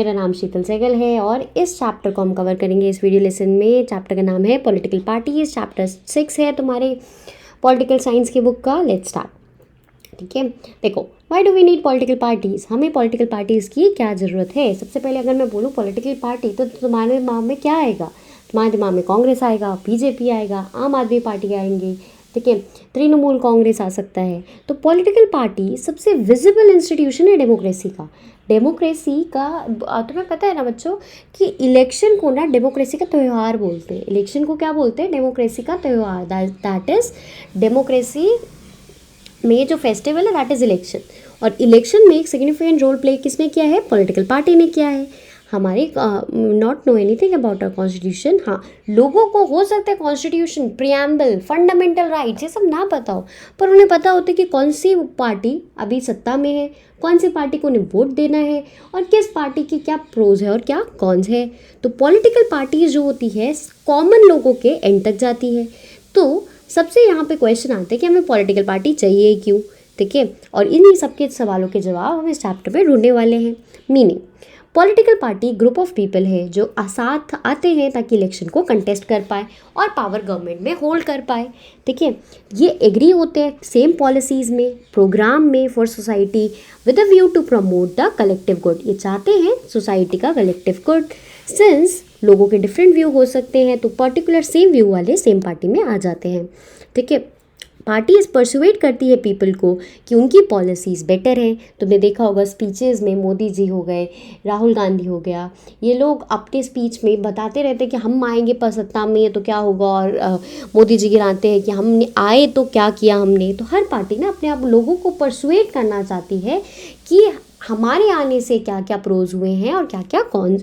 मेरा नाम शीतल सहगल है और इस चैप्टर को हम कवर करेंगे इस वीडियो लेसन में। चैप्टर का नाम है पॉलिटिकल पार्टीज। चैप्टर 6 है तुम्हारे पॉलिटिकल साइंस की बुक का। Let's start. ठीक है, देखो, why do we need political parties? हमें पॉलिटिकल पार्टीज़ की क्या ज़रूरत है? सबसे पहले अगर मैं बोलूँ पॉलिटिकल पार्टी तो तुम्हारे दिमाग में क्या आएगा? तुम्हारे दिमाग में कांग्रेस आएगा, बीजेपी आएगा, आम आदमी पार्टी आएंगी, ठीक है, तृणमूल कांग्रेस आ सकता है। तो पॉलिटिकल पार्टी सबसे विजिबल इंस्टीट्यूशन है डेमोक्रेसी का। डेमोक्रेसी का तुम्हें पता है ना बच्चों कि इलेक्शन को ना डेमोक्रेसी का त्यौहार बोलते हैं। इलेक्शन को क्या बोलते हैं? डेमोक्रेसी का त्यौहार। दैट इज़ डेमोक्रेसी में जो फेस्टिवल है दैट इज़ इलेक्शन। और इलेक्शन में एक सिग्निफिकेंट रोल प्ले किसने किया है? पॉलिटिकल पार्टी ने किया है। हमारे not know anything about our constitution. हाँ, लोगों को हो सकता है कॉन्स्टिट्यूशन, प्रियम्बल, फंडामेंटल राइट्स ये सब ना पता हो, पर उन्हें पता होता है कि कौन सी पार्टी अभी सत्ता में है, कौन सी पार्टी को उन्हें वोट देना है और किस पार्टी की क्या प्रोज है और क्या कॉन्स है। तो पॉलिटिकल पार्टीज जो होती है कॉमन लोगों के एंड तक जाती है। तो सबसे यहाँ पे क्वेश्चन आते हैं कि हमें पॉलिटिकल पार्टी चाहिए क्यों, ठीक है, और इन्हीं सबके सवालों के जवाब हम इस चैप्टर में ढूंढने वाले हैं। Meaning, political party group of people है जो साथ आते हैं ताकि इलेक्शन को कंटेस्ट कर पाए और पावर गवर्नमेंट में होल्ड कर पाए, ठीक है। ये एग्री होते हैं सेम पॉलिसीज़ में, प्रोग्राम में for society with a view to promote the collective good. ये चाहते हैं सोसाइटी का कलेक्टिव गुड। सिंस लोगों के डिफरेंट व्यू हो सकते हैं तो पर्टिकुलर सेम व्यू वाले सेम पार्टी में आ जाते हैं, ठीक है। पार्टीज परसुएट करती है पीपल को कि उनकी पॉलिसीज़ बेटर हैं। तुमने देखा होगा स्पीचेस में मोदी जी हो गए, राहुल गांधी हो गया, ये लोग अपने स्पीच में बताते रहते हैं कि हम आएंगे पर सत्ता में तो क्या होगा, और मोदी जी गिनाते हैं कि हमने आए तो क्या किया हमने। तो हर पार्टी ना अपने आप लोगों को परसुएट करना चाहती है कि हमारे आने से क्या क्या प्रोज हुए हैं और क्या क्या कौन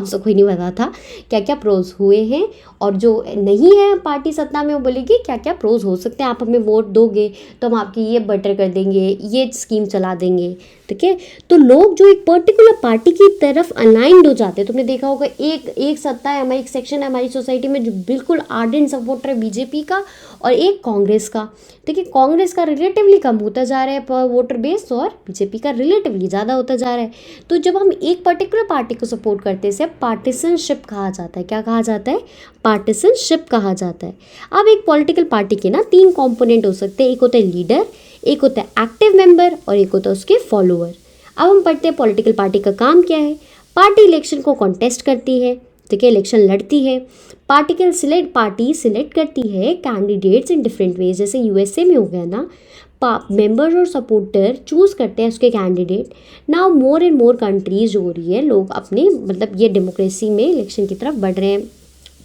सा कोई नहीं बता था क्या क्या प्रोज हुए हैं। और जो नहीं है पार्टी सत्ता में वो बोलेगी क्या क्या प्रोज हो सकते हैं, आप हमें वोट दोगे तो हम आपकी ये बेटर कर देंगे, ये स्कीम चला देंगे, ठीक है। तो लोग जो एक पर्टिकुलर पार्टी की तरफ अलाइंड हो जाते हैं, तुमने देखा होगा एक सत्ता है हमारी, एक सेक्शन है हमारी सोसाइटी में जो बिल्कुल आर्डेंट सपोर्टर है बीजेपी का और एक कांग्रेस का, ठीक है। कांग्रेस का रिलेटिवली कम होता जा रहा है वोटर बेस और बीजेपी का रिलेटिवली ज़्यादा होता जा रहा है। तो जब हम एक पर्टिकुलर पार्टी को सपोर्ट करते हैं पार्टिसनशिप कहा जाता है। क्या कहा जाता है? पार्टिसनशिप कहा जाता है। अब एक पॉलिटिकल पार्टी के ना 3 कंपोनेंट हो सकते हैं, एक होता है लीडर, एक होता है एक्टिव मेंबर और एक होता है उसके फॉलोअर। अब हम पढ़ते हैं पॉलिटिकल पार्टी का काम क्या है। पार्टी इलेक्शन को कॉन्टेस्ट करती है, ठीक है, इलेक्शन लड़ती है। पार्टी सिलेक्ट करती है कैंडिडेट्स इन डिफरेंट वेज। जैसे यूएसए में हो गया ना, मेंबर्स और सपोर्टर चूज करते हैं उसके candidate. Now more and more countries जो हो रही है, लोग अपने मतलब ये डेमोक्रेसी में इलेक्शन की तरफ बढ़ रहे हैं।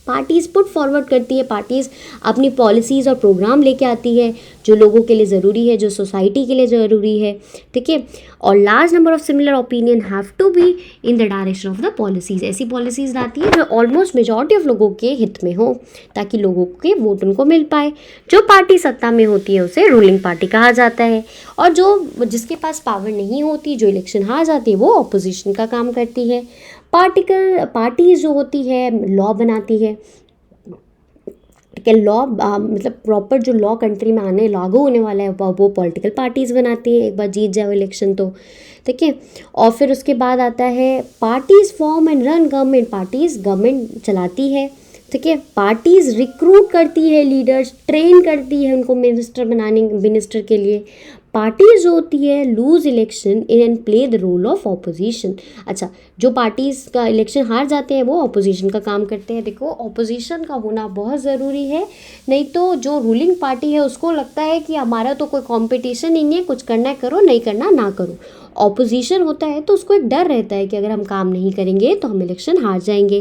पार्टीज़ पुट फॉरवर्ड करती है, पार्टीज़ अपनी पॉलिसीज़ और प्रोग्राम लेके आती है जो लोगों के लिए ज़रूरी है, जो सोसाइटी के लिए ज़रूरी है, ठीक है। और large number of similar opinion have to be in the direction of the policies. ऐसी पॉलिसीज़ लाती है जो ऑलमोस्ट मेजॉरिटी ऑफ लोगों के हित में हो ताकि लोगों के वोट उनको मिल पाए। जो पार्टी सत्ता में होती है उसे रूलिंग पार्टी कहा जाता है और जिसके पास पावर नहीं होती, जो इलेक्शन हार जाती है, वो ऑपोजिशन का काम करती है। पार्टीज जो होती है लॉ बनाती है, ठीक है। लॉ मतलब प्रॉपर जो लॉ कंट्री में आने लागू होने वाला है वो पॉलिटिकल पार्टीज़ बनाती है एक बार जीत जाओ इलेक्शन तो, ठीक है। और फिर उसके बाद आता है parties form and run government. Parties government चलाती है, ठीक है। पार्टीज़ रिक्रूट करती है लीडर्स, ट्रेन करती है उनको मिनिस्टर के लिए। पार्टीज जो होती है lose election and play the role of opposition. अच्छा, जो पार्टीज का इलेक्शन हार जाते हैं वो ऑपोजिशन का काम करते हैं। देखो, ऑपोजिशन का होना बहुत ज़रूरी है, नहीं तो जो रूलिंग पार्टी है उसको लगता है कि हमारा तो कोई कंपटीशन ही नहीं है, कुछ करना है करो, नहीं करना ना करो। ऑपोजिशन होता है तो उसको एक डर रहता है कि अगर हम काम नहीं करेंगे तो हम इलेक्शन हार जाएंगे।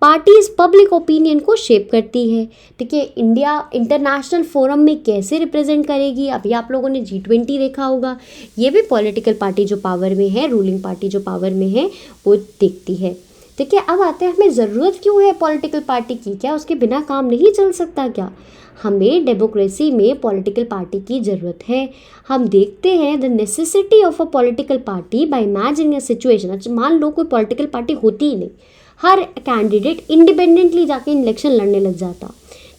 पार्टीज पब्लिक ओपिनियन को शेप करती है, ठीक है। इंडिया इंटरनेशनल फोरम में कैसे रिप्रेजेंट करेगी, अभी आप लोगों ने G20 देखा होगा, ये भी पॉलिटिकल पार्टी जो पावर में है, रूलिंग पार्टी जो पावर में है, वो देखती है, ठीक है। अब आते हैं हमें ज़रूरत क्यों है पॉलिटिकल पार्टी की? क्या उसके बिना काम नहीं चल सकता क्या? हमें डेमोक्रेसी में पॉलिटिकल पार्टी की ज़रूरत है। हम देखते हैं the necessity of a political party by imagining a situation. अच्छा, मान लो कोई पॉलिटिकल पार्टी होती ही नहीं, हर कैंडिडेट इंडिपेंडेंटली जाके इलेक्शन लड़ने लग जाता,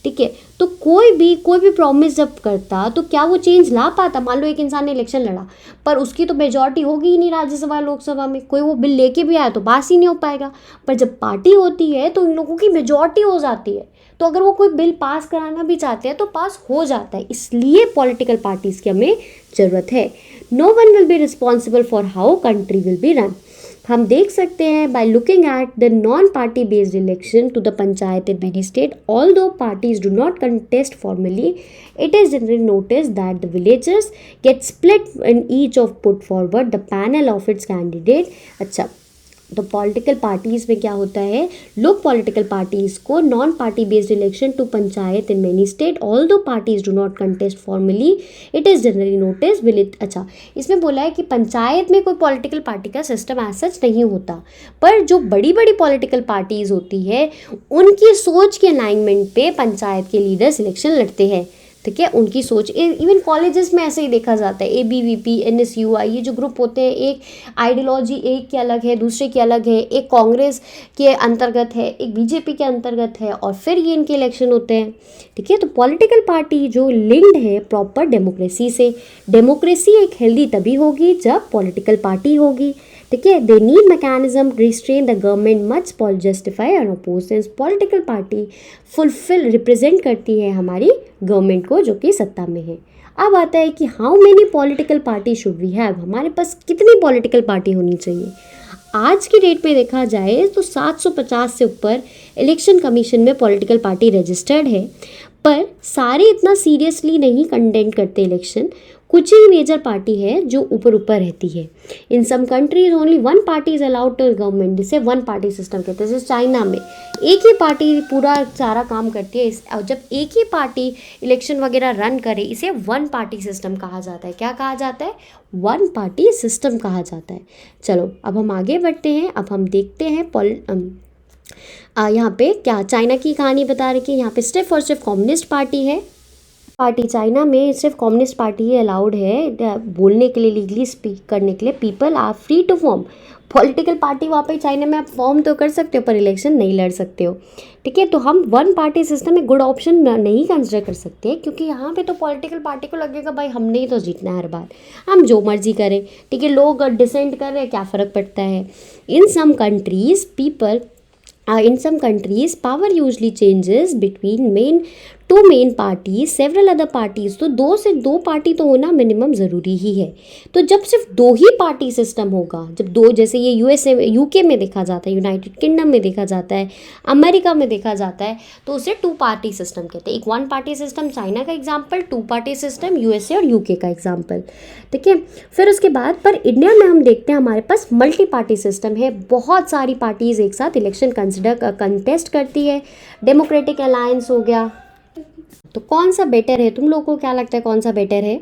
ठीक है। तो कोई भी प्रॉमिस जब करता तो क्या वो चेंज ला पाता? मान लो एक इंसान ने इलेक्शन लड़ा पर उसकी तो मेजॉरिटी होगी ही नहीं राज्यसभा लोकसभा में, कोई वो बिल लेके भी आया तो पास ही नहीं हो पाएगा। पर जब पार्टी होती है तो इन लोगों की मेजॉरिटी हो जाती है, तो अगर वो कोई बिल पास कराना भी चाहते हैं तो पास हो जाता है। इसलिए पॉलिटिकल पार्टीज़ की हमें ज़रूरत है। No one will be responsible for how country will be run. हम देख सकते हैं by looking at the non party based election to the panchayat in many state, although parties do not contest formally, it is generally noticed that the villagers get split and each of put forward the panel of its candidate। अच्छा, तो political parties में क्या होता है, लोग political parties को non party based election to panchayat in many state, although parties do not contest formally, it is generally notice will. अच्छा, इसमें बोला है कि पंचायत में कोई पॉलिटिकल पार्टी का सिस्टम एज सच नहीं होता, पर जो बड़ी बड़ी पॉलिटिकल पार्टीज़ होती है उनकी सोच के अलाइनमेंट पे पंचायत के लीडर्स इलेक्शन लड़ते हैं। ठीक है, उनकी सोच, इवन कॉलेजेस में ऐसे ही देखा जाता है। ABVP, NSUI, ये जो ग्रुप होते हैं, एक आइडियोलॉजी एक की अलग है, दूसरे की अलग है, एक कांग्रेस के अंतर्गत है, एक BJP के अंतर्गत है, और फिर ये इनके इलेक्शन होते हैं। ठीक है, तो पॉलिटिकल पार्टी जो लिंक्ड है प्रॉपर डेमोक्रेसी से। डेमोक्रेसी एक हेल्दी तभी होगी जब पॉलिटिकल पार्टी होगी। ठीक है, they need mechanism restrain the government much Paul justify और अपोजेंस। पॉलिटिकल पार्टी फुलफिल रिप्रेजेंट करती है हमारी गवर्नमेंट को जो कि सत्ता में है। अब आता है कि how many political party should we have, हमारे पास कितनी पॉलिटिकल पार्टी होनी चाहिए। आज की डेट पे देखा जाए तो 750 से ऊपर इलेक्शन कमीशन में पॉलिटिकल पार्टी रजिस्टर्ड है, पर सारे इतना सीरियसली नहीं कंडक्ट करते इलेक्शन। कुछ ही मेजर पार्टी है जो ऊपर रहती है। In some countries only one party is allowed to government, जिसे वन पार्टी सिस्टम कहते हैं। जैसे चाइना में एक ही पार्टी पूरा सारा काम करती है, और जब एक ही पार्टी इलेक्शन वगैरह रन करे इसे वन पार्टी सिस्टम कहा जाता है। क्या कहा जाता है? वन पार्टी सिस्टम कहा जाता है। चलो अब हम आगे बढ़ते हैं। अब हम देखते हैं यहाँ पे क्या चाइना की कहानी बता रही है। यहाँ पे सिर्फ और सिर्फ कम्युनिस्ट पार्टी है। पार्टी चाइना में सिर्फ कम्युनिस्ट पार्टी ही अलाउड है बोलने के लिए, लीगली स्पीक करने के लिए। People are free to form political party. वहाँ पे चाइना में आप फॉर्म तो कर सकते हो पर इलेक्शन नहीं लड़ सकते हो। ठीक है, तो हम वन पार्टी सिस्टम एक गुड ऑप्शन नहीं कंसिडर कर सकते, क्योंकि यहाँ पे तो पॉलिटिकल पार्टी को लगेगा भाई हमने ही तो जीतना है हर बार, हम जो मर्जी करें। ठीक है, लोग डिसेंट कर रहे हैं, क्या फ़र्क पड़ता है। In some countries in some countries power usually changes between two main party several other parties. तो दो से दो पार्टी तो होना मिनिमम ज़रूरी ही है। तो जब सिर्फ दो ही पार्टी सिस्टम होगा, जब दो, जैसे ये USA UK में देखा जाता है, यूनाइटेड किंगडम में देखा जाता है, अमेरिका में देखा जाता है, तो उसे टू पार्टी सिस्टम कहते हैं। एक वन पार्टी सिस्टम चाइना का example, two party system USA और UK का एग्जाम्पल। ठीक है, फिर उसके बाद पर इंडिया में हम देखते हैं हमारे पास मल्टी पार्टी सिस्टम है। बहुत सारी पार्टीज़ एक साथ इलेक्शन कंटेस्ट करती है। डेमोक्रेटिक अलायंस हो गया। तो कौन सा बेटर है, तुम लोगों को क्या लगता है कौन सा बेटर है?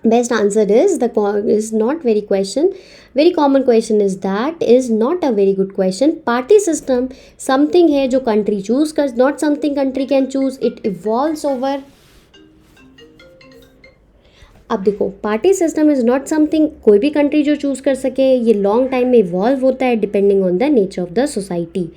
Best answer is not very question, very common question is that is not a very good question. Party system something है जो कंट्री चूज कर, not something country can choose, it evolves over. अब देखो, party system is not something कोई भी country जो choose कर सके, ये लॉन्ग टाइम में इवॉल्व होता है depending on the nature of the society.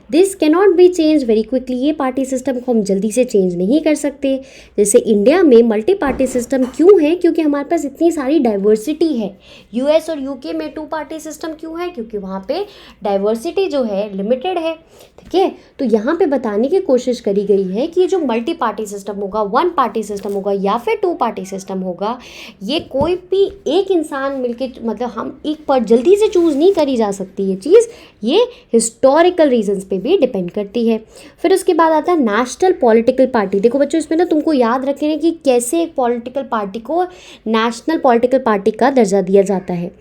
This cannot be change very quickly. ये पार्टी सिस्टम को हम जल्दी से चेंज नहीं कर सकते। जैसे इंडिया में मल्टी पार्टी सिस्टम क्यों है? क्योंकि हमारे पास इतनी सारी डाइवर्सिटी है। US और UK में टू पार्टी सिस्टम क्यों है? क्योंकि वहाँ पे डाइवर्सिटी जो है लिमिटेड है। ठीक है, तो यहाँ पे बताने की कोशिश करी गई है कि ये जो मल्टी पार्टी सिस्टम होगा, वन पार्टी सिस्टम होगा या फिर टू पार्टी सिस्टम होगा, ये कोई भी एक इंसान मिलके, मतलब हम एक पर जल्दी से चूज़ नहीं करी जा सकती ये चीज़, ये हिस्टोरिकल रीजंस पे भी डिपेंड करती है। फिर उसके बाद आता है नेशनल पॉलिटिकल पार्टी। देखो बच्चों, इसमें ना तुमको याद रखना है कि कैसे एक पॉलिटिकल पार्टी को नेशनल पॉलिटिकल पार्टी का दर्जा दिया जाता है।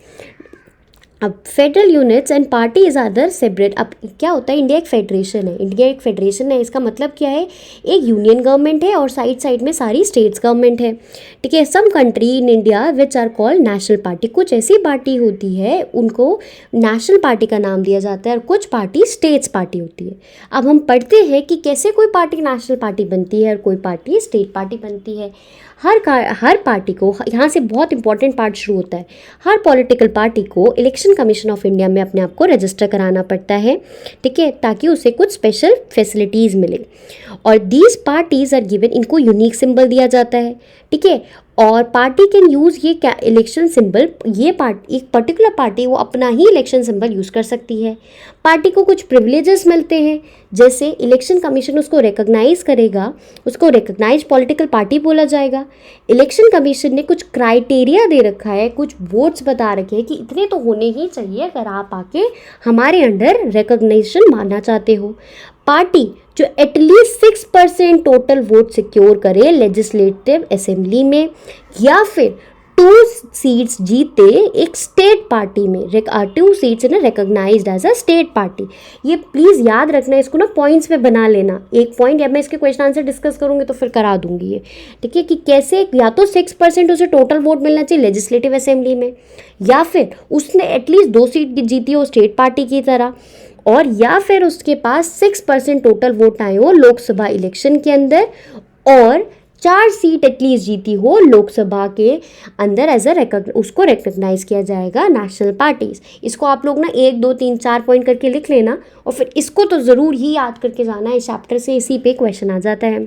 अब federal units and party is other separate. अब क्या होता है, इंडिया एक फेडरेशन है। इंडिया एक फेडरेशन है, इसका मतलब क्या है, एक यूनियन गवर्नमेंट है और साइड साइड में सारी स्टेट्स गवर्नमेंट है। ठीक है, some country in India which are called national party. कुछ ऐसी पार्टी होती है उनको नेशनल पार्टी का नाम दिया जाता है और कुछ पार्टी स्टेट्स पार्टी होती है। अब हम पढ़ते हैं कि कैसे कोई पार्टी नेशनल पार्टी बनती है और कोई पार्टी स्टेट पार्टी बनती है। हर पार्टी को, यहाँ से बहुत इंपॉर्टेंट पार्ट शुरू होता है, हर पॉलिटिकल पार्टी को election election commission of India में अपने आप को रजिस्टर कराना पड़ता है, ठीक है, ताकि उसे कुछ स्पेशल फैसिलिटीज़ मिले। और दीज पार्टीज आर गिवन, इनको यूनिक सिंबल दिया जाता है, ठीक है। और पार्टी कैन यूज़ ये क्या इलेक्शन सिंबल, ये पार्टी एक पर्टिकुलर पार्टी वो अपना ही इलेक्शन सिंबल यूज़ कर सकती है। पार्टी को कुछ प्रिविलेजेस मिलते हैं, जैसे इलेक्शन कमीशन उसको रिकॉग्नाइज करेगा, उसको रिकॉग्नाइज पॉलिटिकल पार्टी बोला जाएगा। इलेक्शन कमीशन ने कुछ क्राइटेरिया दे रखा है, कुछ वोट्स बता रखे हैं कि इतने तो होने ही चाहिए अगर आप आके हमारे अंडर रिकॉग्निशन मानना चाहते हो। पार्टी जो एटलीस्ट 6% टोटल वोट सिक्योर करे लेजिस्लेटिव असेंबली में, या फिर 2 सीट्स जीते एक स्टेट पार्टी में, 2 सीट्स ना recognized as a state party. ये प्लीज़ याद रखना, इसको ना पॉइंट्स में बना लेना। एक पॉइंट, या मैं इसके क्वेश्चन आंसर डिस्कस करूँगी तो फिर करा दूंगी ये, ठीक है, कि कैसे या तो 6% उसे टोटल वोट मिलना चाहिए लेजिस्लेटिव असेंबली में, या फिर उसने एटलीस्ट 2 सीट जीती हो स्टेट पार्टी की तरह, और या फिर उसके पास 6% टोटल वोट आए हो लोकसभा इलेक्शन के अंदर, और 4 सीट एटलीस्ट जीती हो लोकसभा के अंदर एज उसको रिकॉग्नाइज किया जाएगा नेशनल पार्टीज। इसको आप लोग ना 1 2 3 4 पॉइंट करके लिख लेना, और फिर इसको तो ज़रूर ही याद करके जाना, इस चैप्टर से इसी पे क्वेश्चन आ जाता है।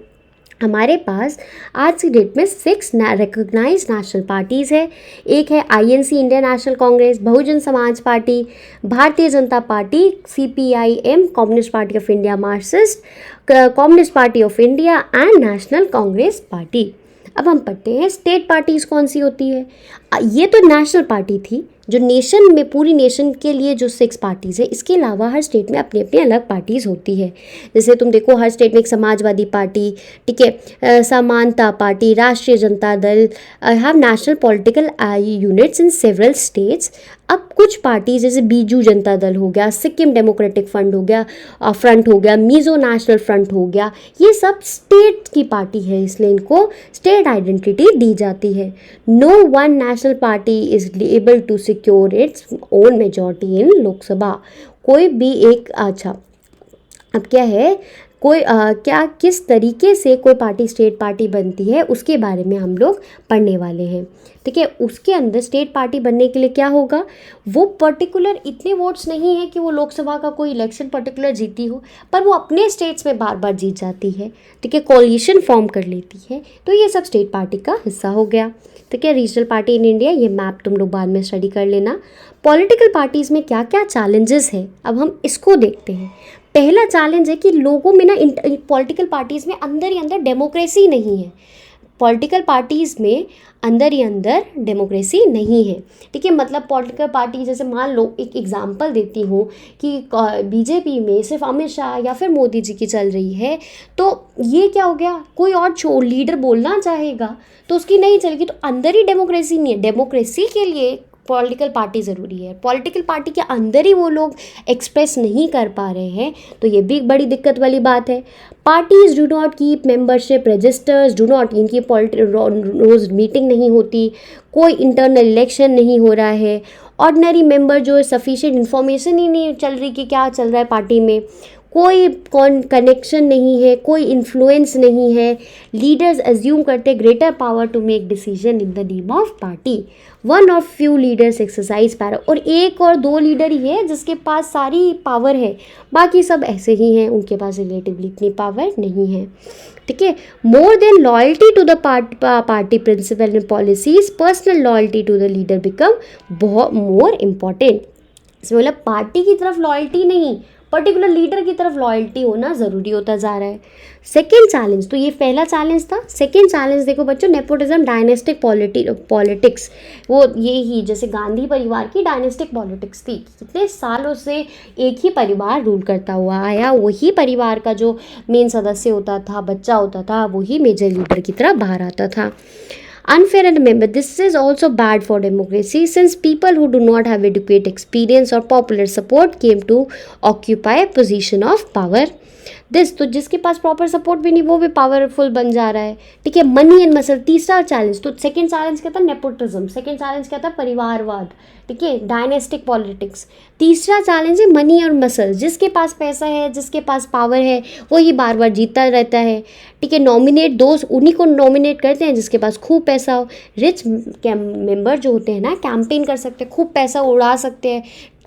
हमारे पास आज की डेट में 6 रिकॉग्नाइज नेशनल पार्टीज़ है। एक है INC Indian national Congress, Bahujan Samaj party, Bharatiya Janata party, CPIM communist party of India Marxist, communist party of India and national Congress party. अब हम पढ़ते हैं स्टेट पार्टीज़ कौन सी होती है। ये तो नेशनल पार्टी थी जो नेशन में, पूरी नेशन के लिए जो 6 पार्टीज़ है, इसके अलावा हर स्टेट में अपनी अपनी अलग पार्टीज़ होती है। जैसे तुम देखो हर स्टेट में एक समाजवादी पार्टी, ठीक है, समानता पार्टी, राष्ट्रीय Janata Dal, have national political units in several states. अब कुछ पार्टी जैसे बीजू जनता दल हो गया, सिक्किम डेमोक्रेटिक फ्रंट हो गया, मिजो नेशनल फ्रंट हो गया, ये सब स्टेट की पार्टी है, इसलिए इनको स्टेट आइडेंटिटी दी जाती है। No one national party is able to secure its own majority in Lok Sabha. कोई भी एक, अच्छा अब क्या है, कोई क्या किस तरीके से कोई पार्टी स्टेट पार्टी बनती है उसके बारे में हम लोग पढ़ने वाले हैं, ठीक है। उसके अंदर स्टेट पार्टी बनने के लिए क्या होगा, वो पर्टिकुलर इतने वोट्स नहीं है कि वो लोकसभा का कोई इलेक्शन पर्टिकुलर जीती हो, पर वो अपने स्टेट्स में बार बार जीत जाती है, ठीक है, कोलिशन फॉर्म कर लेती है, तो ये सब स्टेट पार्टी का हिस्सा हो गया, ठीक है। रीजनल पार्टी इन इंडिया, ये मैप तुम लोग बाद में स्टडी कर लेना। पॉलिटिकल पार्टीज़ में क्या क्या चैलेंजेस है, अब हम इसको देखते हैं। पहला चैलेंज है कि लोगों में ना पॉलिटिकल पार्टीज़ में अंदर ही अंदर डेमोक्रेसी नहीं है। पॉलिटिकल पार्टीज़ में अंदर ही अंदर डेमोक्रेसी नहीं है, ठीक है। मतलब पॉलिटिकल पार्टी, जैसे मान लो एक एग्जांपल देती हूँ कि BJP में सिर्फ अमित शाह या फिर मोदी जी की चल रही है, तो ये क्या हो गया, कोई और लीडर बोलना चाहेगा तो उसकी नहीं चलेगी, तो अंदर ही डेमोक्रेसी नहीं है। डेमोक्रेसी के लिए पॉलिटिकल पार्टी ज़रूरी है, पॉलिटिकल पार्टी के अंदर ही वो लोग एक्सप्रेस नहीं कर पा रहे हैं, तो ये भी एक बड़ी दिक्कत वाली बात है। Parties do not keep membership registers, do not, इनकी रोज़ मीटिंग नहीं होती, कोई इंटरनल इलेक्शन नहीं हो रहा है, ऑर्डिनरी मेंबर जो है सफिशिएंट इन्फॉर्मेशन ही नहीं चल रही कि क्या चल रहा है पार्टी में, कोई कनेक्शन नहीं है, कोई इन्फ्लुएंस नहीं है। लीडर्स एज्यूम करते greater power to make decision in the name of party. One of few leaders exercise power, और 1 और 2 लीडर ही है जिसके पास सारी पावर है, बाकी सब ऐसे ही हैं, उनके पास रिलेटिवली इतनी पावर नहीं है, ठीक है। More than loyalty to the party principle and policies, personal loyalty to the leader become बहुत मोर इम्पॉर्टेंट। मतलब पार्टी की तरफ लॉयल्टी नहीं, पर्टिकुलर लीडर की तरफ लॉयल्टी होना ज़रूरी होता जा रहा है। सेकेंड चैलेंज, तो ये पहला चैलेंज था। सेकेंड चैलेंज देखो बच्चों, नेपोटिज्म, डायनेस्टिक पॉलिटिक्स, वो ये ही जैसे गांधी परिवार की डायनेस्टिक पॉलिटिक्स थी, कितने सालों से एक ही परिवार रूल करता हुआ आया, वही परिवार का जो मेन सदस्य होता था, बच्चा होता था, वही मेजर लीडर की तरफ बाहर आता था। Unfair, and remember, this is also bad for democracy since people who do not have adequate experience or popular support came to occupy a position of power. This, तो जिसके पास प्रॉपर सपोर्ट भी नहीं वो भी पावरफुल बन जा रहा है, ठीक है। मनी एंड मसल, तीसरा चैलेंज, तो सेकंड चैलेंज क्या था, नेपोटिज्म, सेकंड चैलेंज क्या था, परिवारवाद, ठीक है, डायनेस्टिक पॉलिटिक्स। तीसरा चैलेंज है मनी और मसल, जिसके पास पैसा है, जिसके पास पावर है, वही बार बार जीतता रहता है, ठीक है। नॉमिनेट दोस्त उन्हीं को नॉमिनेट करते हैं जिसके पास खूब पैसा हो। रिच मेंबर जो होते हैं ना, कैंपेन कर सकते हैं, खूब पैसा उड़ा सकते हैं,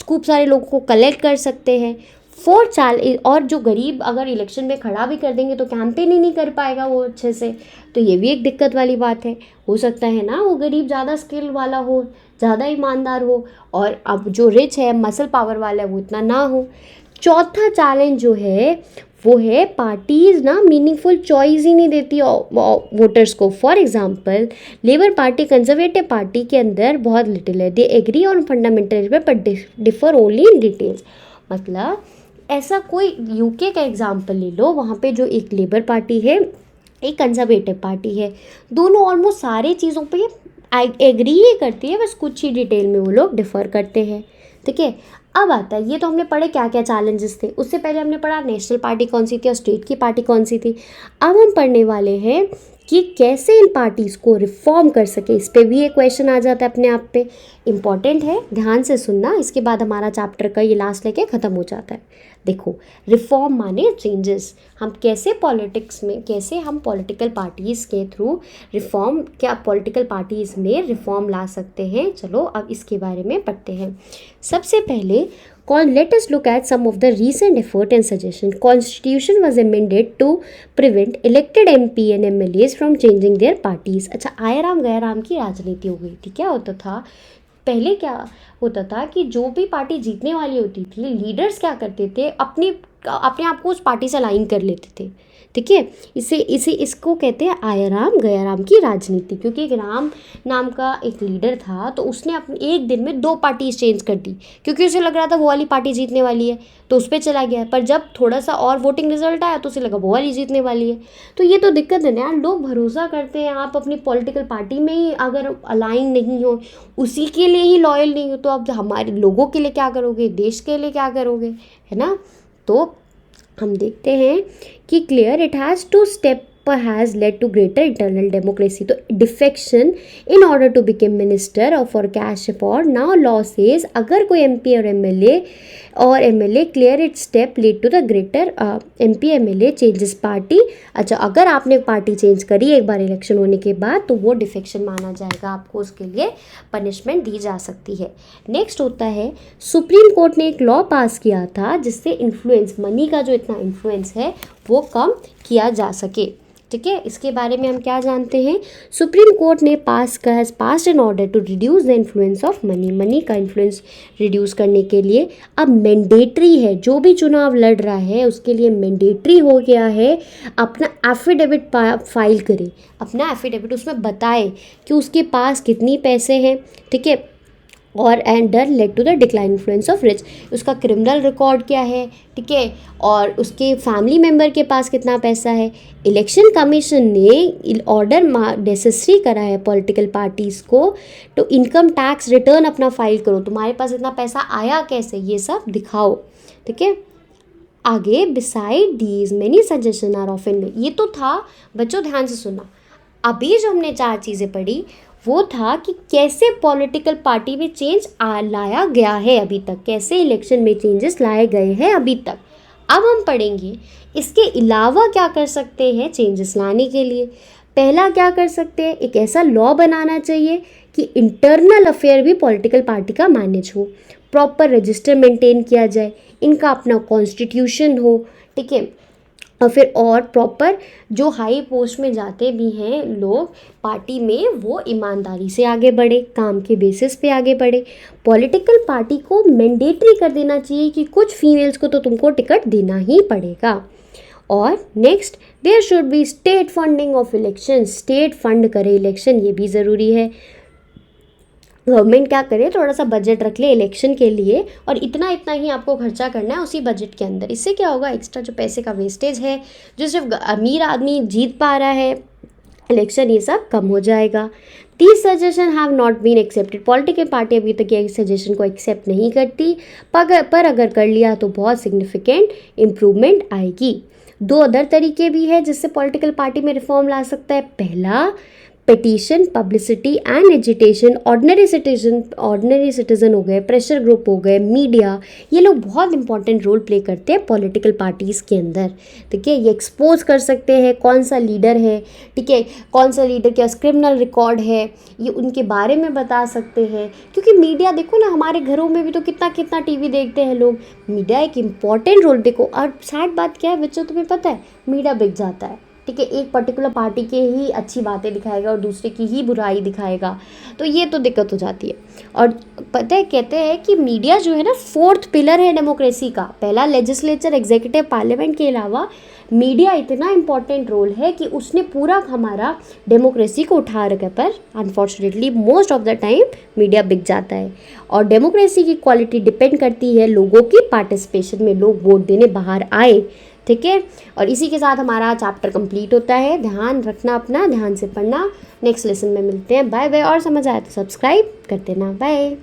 खूब सारे लोगों को कलेक्ट कर सकते हैं। फोर्थ चाल, और जो गरीब अगर इलेक्शन में खड़ा भी कर देंगे तो कैंपेन ही नहीं कर पाएगा वो अच्छे से, तो ये भी एक दिक्कत वाली बात है। हो सकता है ना वो गरीब ज़्यादा स्किल वाला हो, ज़्यादा ईमानदार हो, और अब जो रिच है, मसल पावर वाला है, वो इतना ना हो। चौथा चैलेंज जो है वो है पार्टीज़ ना मीनिंगफुल चॉइस ही नहीं देती वोटर्स को। For example, Labour Party Conservative Party के अंदर बहुत लिटिल है, they agree on fundamental but differ only in details. मतलब ऐसा कोई यूके का एग्जांपल ले लो, वहाँ पे जो एक लेबर पार्टी है, एक कंजर्वेटिव पार्टी है, दोनों ऑलमोस्ट सारे चीज़ों पे एग्री ही करती है, बस कुछ ही डिटेल में वो लोग डिफ़र करते हैं, ठीक है। अब आता है, ये तो हमने पढ़े क्या क्या चैलेंजेस थे, उससे पहले हमने पढ़ा नेशनल पार्टी कौन सी थी और स्टेट की पार्टी कौन सी थी। अब हम पढ़ने वाले हैं कि कैसे इन पार्टीज़ को रिफॉर्म कर सके, इस पर भी एक क्वेश्चन आ जाता है अपने आप पे, इम्पॉर्टेंट है, ध्यान से सुनना, इसके बाद हमारा चैप्टर का ये लास्ट लेके ख़त्म हो जाता है। देखो, रिफॉर्म माने चेंजेस, हम कैसे पॉलिटिक्स में, कैसे हम पॉलिटिकल पार्टीज़ के थ्रू रिफॉर्म, क्या पॉलिटिकल पार्टीज़ में रिफॉर्म ला सकते हैं। चलो अब इसके बारे में पढ़ते हैं। सबसे पहले let us look at some of the recent effort and suggestion. Constitution was amended to prevent elected MP and MLAs from changing their parties. अच्छा, आयराम गैराम की राजनीति हो गई थी। क्या होता था पहले, क्या होता था कि जो भी पार्टी जीतने वाली होती थी, लीडर्स क्या करते थे, अपने आप को उस पार्टी से अलाइन कर लेते थे, ठीक है। इसको कहते हैं आयराम गयाराम की राजनीति, क्योंकि एक राम नाम का एक लीडर था, तो उसने अपने एक दिन में 2 पार्टी चेंज कर दी, क्योंकि उसे लग रहा था वो वाली पार्टी जीतने वाली है, तो उस पर चला गया। पर जब थोड़ा सा और वोटिंग रिजल्ट आया तो उसे लगा वो वाली जीतने वाली है। तो ये तो दिक्कत है ना यार, लोग भरोसा करते हैं, आप अपनी पॉलिटिकल पार्टी में ही अगर अलाइन नहीं हो, उसी के लिए ही लॉयल नहीं हो, तो अब हमारे लोगों के लिए क्या करोगे, देश के लिए क्या करोगे, है ना। तो हम देखते हैं कि clear it has to step has led to greater internal democracy. तो defection in order to become minister और for cash for, now law says अगर कोई MP और MLA clear it step lead to the greater MP MLA changes party. अच्छा, अगर आपने party change करी एक बार इलेक्शन होने के बाद तो वो डिफेक्शन माना जाएगा, आपको उसके लिए पनिशमेंट दी जा सकती है। नेक्स्ट होता है, सुप्रीम कोर्ट ने एक लॉ पास किया था जिससे इन्फ्लुएंस, मनी का जो इतना इन्फ्लुएंस है वो कम किया जा सके, ठीक है। इसके बारे में हम क्या जानते हैं, सुप्रीम कोर्ट ने has passed an order to reduce the influence of money का इन्फ्लुएंस रिड्यूस करने के लिए अब मैंडेटरी है, जो भी चुनाव लड़ रहा है उसके लिए मैंडेटरी हो गया है अपना एफिडेविट फाइल करे, अपना एफिडेविट उसमें बताए कि उसके पास कितनी पैसे हैं, ठीक है। और एंड डर led to the decline influence of rich, उसका क्रिमिनल रिकॉर्ड क्या है, ठीक है, और उसके फैमिली मेम्बर के पास कितना पैसा है। इलेक्शन कमीशन ने ऑर्डर नेसेसरी करा है पॉलिटिकल पार्टीज़ को तो इनकम टैक्स रिटर्न अपना फाइल करो, तुम्हारे पास इतना पैसा आया कैसे, ये सब दिखाओ, ठीक है। आगे, beside these many suggestion are often में, ये तो था बच्चों, ध्यान से सुनना। अभी जो हमने 4 चीज़ें पढ़ी वो था कि कैसे पॉलिटिकल पार्टी में चेंज लाया गया है अभी तक, कैसे इलेक्शन में चेंजेस लाए गए हैं अभी तक। अब हम पढ़ेंगे इसके अलावा क्या कर सकते हैं चेंजेस लाने के लिए। पहला क्या कर सकते हैं, एक ऐसा लॉ बनाना चाहिए कि इंटरनल अफेयर भी पॉलिटिकल पार्टी का मैनेज हो, प्रॉपर रजिस्टर मेंटेन किया जाए, इनका अपना कॉन्स्टिट्यूशन हो, ठीक है। और फिर और प्रॉपर जो हाई पोस्ट में जाते भी हैं लोग पार्टी में, वो ईमानदारी से आगे बढ़े, काम के बेसिस पे आगे बढ़े। पॉलिटिकल पार्टी को मैंडेटरी कर देना चाहिए कि कुछ फीमेल्स को तो तुमको टिकट देना ही पड़ेगा। और next, there should be state funding of election, state fund करे इलेक्शन, ये भी ज़रूरी है। गवर्नमेंट क्या करे, थोड़ा सा बजट रख ले इलेक्शन के लिए और इतना इतना ही आपको खर्चा करना है उसी बजट के अंदर। इससे क्या होगा, एक्स्ट्रा जो पैसे का वेस्टेज है, जो सिर्फ अमीर आदमी जीत पा रहा है इलेक्शन, ये सब कम हो जाएगा। These suggestion have not been accepted, political party अभी तक ये सजेशन को एक्सेप्ट नहीं करती, पर अगर कर लिया तो बहुत सिग्निफिकेंट इम्प्रूवमेंट आएगी। दो अदर तरीके भी है जिससे पॉलिटिकल पार्टी में रिफॉर्म ला सकता है। पहला, petition, publicity and agitation. Ordinary citizen हो गए, प्रेशर ग्रुप हो गए, मीडिया, ये लोग बहुत इंपॉर्टेंट रोल प्ले करते हैं पॉलिटिकल पार्टीज़ के अंदर। ठीक है, ये एक्सपोज कर सकते हैं कौन सा लीडर है, ठीक है, कौन सा लीडर के पास क्रिमिनल रिकॉर्ड है, ये उनके बारे में बता सकते हैं। क्योंकि मीडिया, देखो ना, हमारे घरों में भी तो कितना कितना टीवी देखते हैं लोग। मीडिया एक इम्पॉर्टेंट रोल, देखो, और सैड बात क्या है बच्चों, तुम्हें पता है, मीडिया बिक जाता है। ठीक है, एक पर्टिकुलर पार्टी के ही अच्छी बातें दिखाएगा और दूसरे की ही बुराई दिखाएगा, तो ये तो दिक्कत हो जाती है। और पता है, कहते हैं कि मीडिया जो है ना, फोर्थ पिलर है डेमोक्रेसी का। पहला लेजिस्लेचर, एग्जीक्यूटिव, पार्लियामेंट के अलावा मीडिया इतना इम्पॉर्टेंट रोल है कि उसने पूरा हमारा डेमोक्रेसी को उठा रखा है। पर unfortunately most of the time media बिक जाता है। और डेमोक्रेसी की क्वालिटी डिपेंड करती है लोगों की पार्टिसिपेशन में, लोग वोट देने बाहर आए। ठीक है, और इसी के साथ हमारा चैप्टर कंप्लीट होता है। ध्यान रखना अपना, ध्यान से पढ़ना। नेक्स्ट लेसन में मिलते हैं। Bye bye. और समझ आया तो सब्सक्राइब कर देना। बाय।